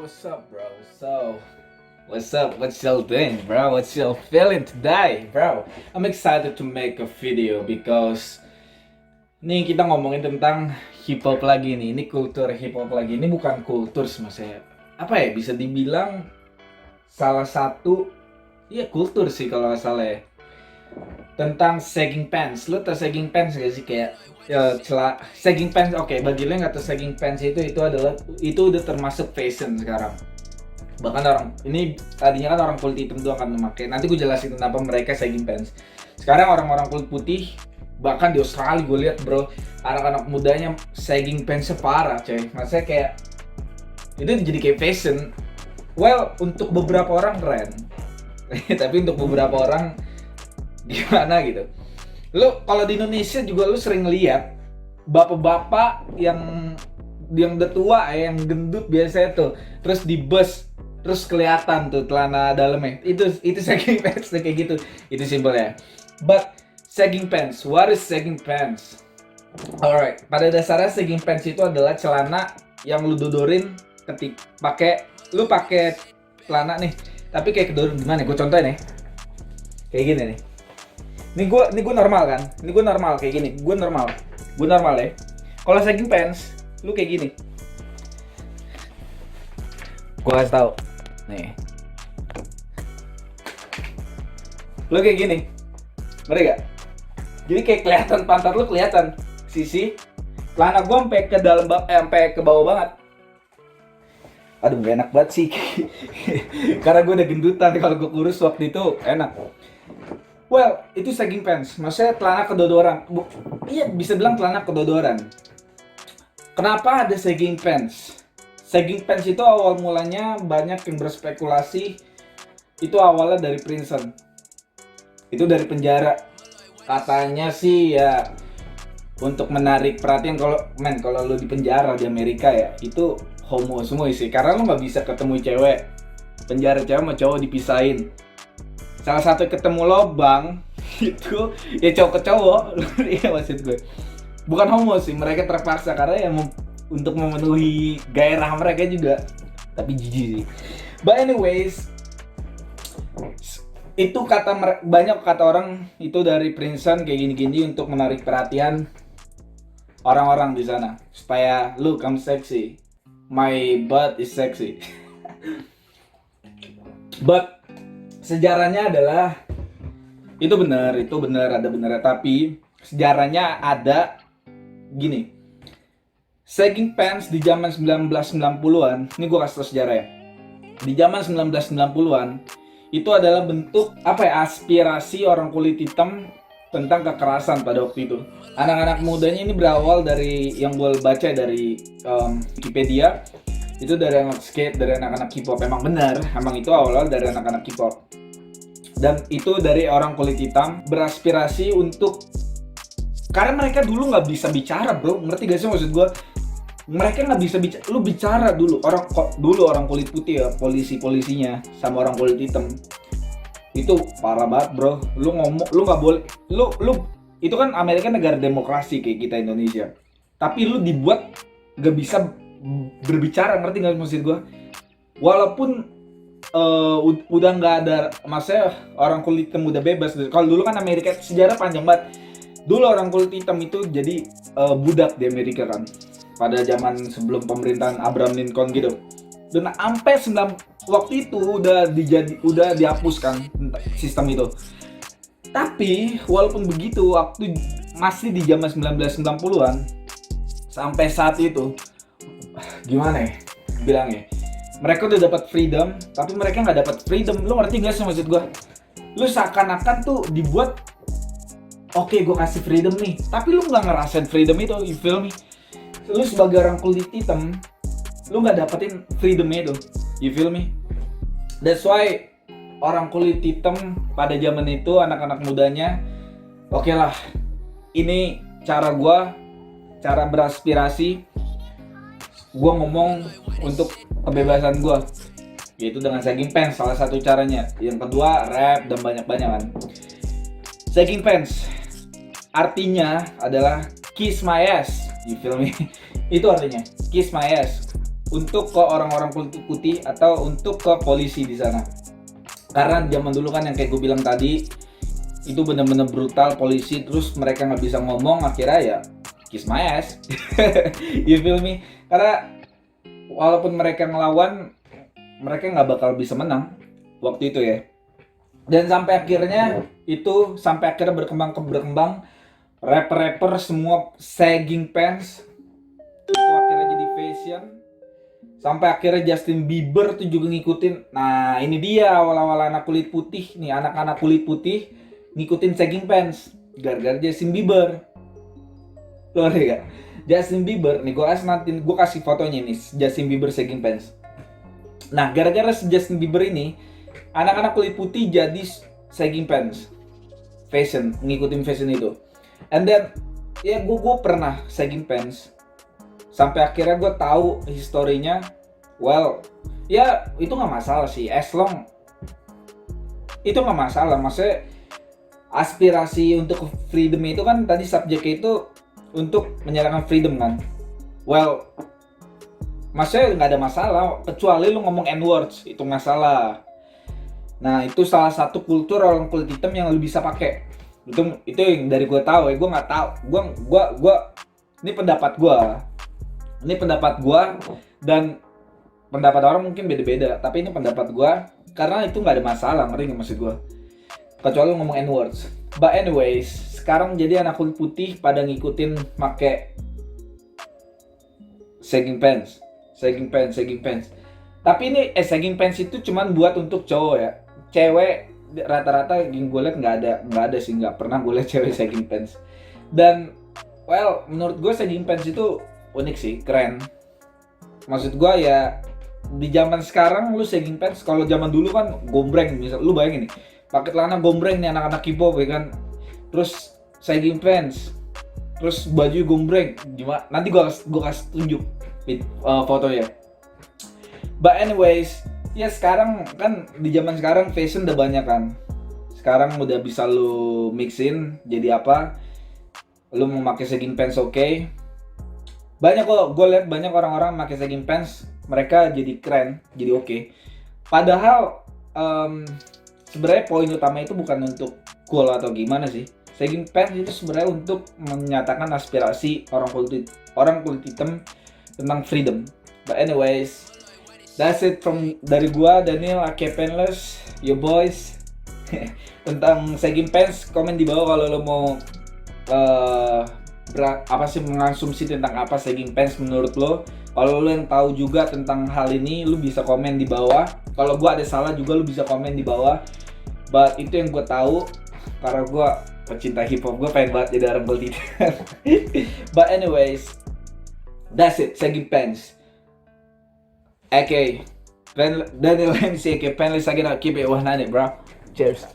what's up, bro? So, what's up? What's y'all doing, bro? What's y'all feeling today, bro? I'm excited to make a video because nih kita ngomongin tentang hip hop lagi nih. Ini kultur hip hop lagi. Ini bukan kultur maksudnya. Apa ya? Bisa dibilang salah satu kultur sih kalau nggak salah ya. Tentang sagging pants. Lu tau sagging pants gak sih, kayak sagging pants? Oke, bagi lu yang nggak tau sagging pants itu udah termasuk fashion sekarang. Bahkan orang ini tadinya kan orang kulit hitam doang kan memakai. Nanti gue jelasin kenapa mereka sagging pants. Sekarang orang-orang kulit putih, bahkan di Australia gue lihat, bro, anak-anak mudanya sagging pants parah, coy. Maksudnya kayak itu jadi kayak fashion. Well, untuk beberapa orang keren. Tapi untuk beberapa orang gimana gitu. Lu kalau di Indonesia juga lu sering lihat bapak-bapak yang udah tua, yang gendut biasanya tuh, terus di bus, terus kelihatan tuh celana dalamnya. Itu sagging pants kayak gitu. Itu simpel ya. But sagging pants, what is sagging pants? Alright, pada dasarnya sagging pants itu adalah celana yang lu dodorin lu pakai celana nih, tapi kayak kedodorin gimana? Gue contohin nih. Kayak gini nih. Ini gue normal kan? Ini gue normal kayak gini. Gue normal ya. Kalau sagging pants, lu kayak gini. Gue kasih tau. Nih. Lu kayak gini. Ngerti gak? Jadi kayak kelihatan pantat lu, kelihatan sisi. Celana gue sampai ke dalam, sampai ke bawah banget. Aduh, gak enak banget sih. Karena gue udah gendutan. Kalau gue kurus waktu itu enak. Well, itu sagging pants. Maksudnya celana kedodoran. Iya, bisa bilang celana kedodoran. Kenapa ada sagging pants? Sagging pants itu awal mulanya banyak yang berspekulasi itu awalnya dari prison. Itu dari penjara. Katanya sih ya untuk menarik perhatian. Kalau lu di penjara di Amerika ya, itu homo semua sih. Karena lu nggak bisa ketemu cewek. Penjara cewek sama cowok dipisahin. Salah satu ketemu lobang itu ya cowok ke cowok. Iya, maksud gue bukan homo sih, mereka terpaksa karena ya untuk memenuhi gairah mereka juga, tapi jijik sih. But anyways, itu banyak kata orang itu dari prison kayak gini-gini untuk menarik perhatian orang-orang di sana supaya look, I'm sexy, my butt is sexy. But sejarahnya adalah itu benar ada benar, tapi sejarahnya ada gini. Sagging pants di zaman 1990-an, ini gue kasih tau sejarah ya. Di zaman 1990-an itu adalah bentuk aspirasi orang kulit hitam tentang kekerasan pada waktu itu. Anak-anak mudanya ini berawal dari yang gue baca dari Wikipedia. Itu dari anak skate, dari anak-anak hip hop. Emang benar, emang itu awal dari anak-anak hip hop. Dan itu dari orang kulit hitam beraspirasi untuk, karena mereka dulu nggak bisa bicara, bro. Ngerti gak sih maksud gue? Mereka nggak bisa bicara. Lu bicara dulu. Orang kulit putih ya, polisinya sama orang kulit hitam. Itu parah banget, bro. Lu ngomong, lu nggak boleh. Lu itu kan Amerika negara demokrasi kayak kita Indonesia. Tapi lu dibuat nggak bisa berbicara, ngerti nggak maksud gue? Walaupun udah nggak ada, maksudnya orang kulit hitam udah bebas. Kalau dulu kan Amerika sejarah panjang banget. Dulu orang kulit hitam itu jadi budak di Amerika kan, pada zaman sebelum pemerintahan Abraham Lincoln gitu. Dan sampai waktu itu udah dihapuskan sistem itu. Tapi walaupun begitu, waktu masih di zaman 1990-an sampai saat itu, gimana ya bilangnya, mereka udah dapat freedom, tapi mereka nggak dapat freedom. Lu ngerti gak sih maksud gue? Lu seakan-akan tuh dibuat, oke, gue kasih freedom nih, tapi lu nggak ngerasain freedom itu, you feel me? Lu sebagai orang kulit hitam, lu nggak dapetin freedomnya itu, you feel me? That's why orang kulit hitam pada zaman itu, anak-anak mudanya, oke lah, ini cara beraspirasi. Gue ngomong untuk kebebasan gue, yaitu dengan sagging pants, salah satu caranya. Yang kedua, rap dan banyak-banyakan. Sagging pants artinya adalah kiss my ass, you feel me? Itu artinya kiss my ass. untuk ke orang-orang kulit putih atau untuk ke polisi di sana. Karena zaman dulu kan yang kayak gue bilang tadi, itu bener-bener brutal polisi, terus mereka nggak bisa ngomong, akhirnya ya kiss my ass. You feel me? Karena walaupun mereka ngelawan, mereka nggak bakal bisa menang waktu itu ya. Dan sampai akhirnya berkembang, rapper-rapper semua sagging pants, itu akhirnya jadi fashion. Sampai akhirnya Justin Bieber tuh juga ngikutin. Nah ini dia awal-awal anak kulit putih nih, anak-anak kulit putih ngikutin sagging pants gara-gara Justin Bieber. Lo ngerti gak? Justin Bieber nih, gue kasih fotonya nih, Justin Bieber sagging pants. Nah gara-gara si Justin Bieber ini, anak-anak kulit putih jadi sagging pants fashion, ngikutin fashion itu. And then ya gue pernah sagging pants. Sampai akhirnya gue tahu historinya. Well, ya itu nggak masalah sih, as long itu nggak masalah. Maksudnya aspirasi untuk freedom itu kan tadi subjeknya itu untuk menyerahkan freedom kan. Well, maksudnya nggak ada masalah kecuali lu ngomong n-words, itu nggak salah. Nah itu salah satu kultur orang kulit hitam yang lu bisa pakai. Itu yang dari gue tahu ya, gue nggak tahu. Gue ini pendapat gue dan pendapat orang mungkin beda-beda, tapi ini pendapat gue karena itu nggak ada masalah, ngerti nggak maksud gue? Kecuali ngomong n-words. But anyways, sekarang jadi anak kulit putih pada ngikutin make sagging pants. Tapi ini sagging pants itu cuman buat untuk cowok ya. Cewek rata-rata yang gue liat nggak ada sih, nggak pernah gue liat cewek sagging pants. Dan well, menurut gue sagging pants itu unik sih, keren. Maksud gue ya di zaman sekarang lu sagging pants, kalau zaman dulu kan gombreng, misal lu bayangin nih pakai celana gombreng nih anak-anak K-pop ya kan, terus sagging pants, terus baju gombreng, gimana? Nanti gue kasih tunjuk fotonya. But anyways, ya sekarang kan di zaman sekarang fashion udah banyak kan. Sekarang udah bisa lu mixin jadi apa? Lu mau pakai sagging pants oke. Banyak kok, gue lihat banyak orang-orang pakai sagging pants, mereka jadi keren, jadi oke. Padahal sebenarnya poin utama itu bukan untuk cool atau gimana sih. Sagging pants itu sebenarnya untuk menyatakan aspirasi orang kulit hitam tentang freedom. But anyways, that's it dari gua Daniel aka Penless, your boys. Tentang sagging pants, komen di bawah kalau lo mau mengasumsi tentang apa sagging pants menurut lo. Kalau lo yang tahu juga tentang hal ini, lo bisa komen di bawah. Kalau gua ada salah juga, lo bisa komen di bawah. But itu yang gua tahu karena gua pecinta hip hop, gua pengen banget jadi orang kulit hitam. But anyways, that's it, sagging pants. Okay, Daniel MC aka Penless, keep it 100, bro. Cheers.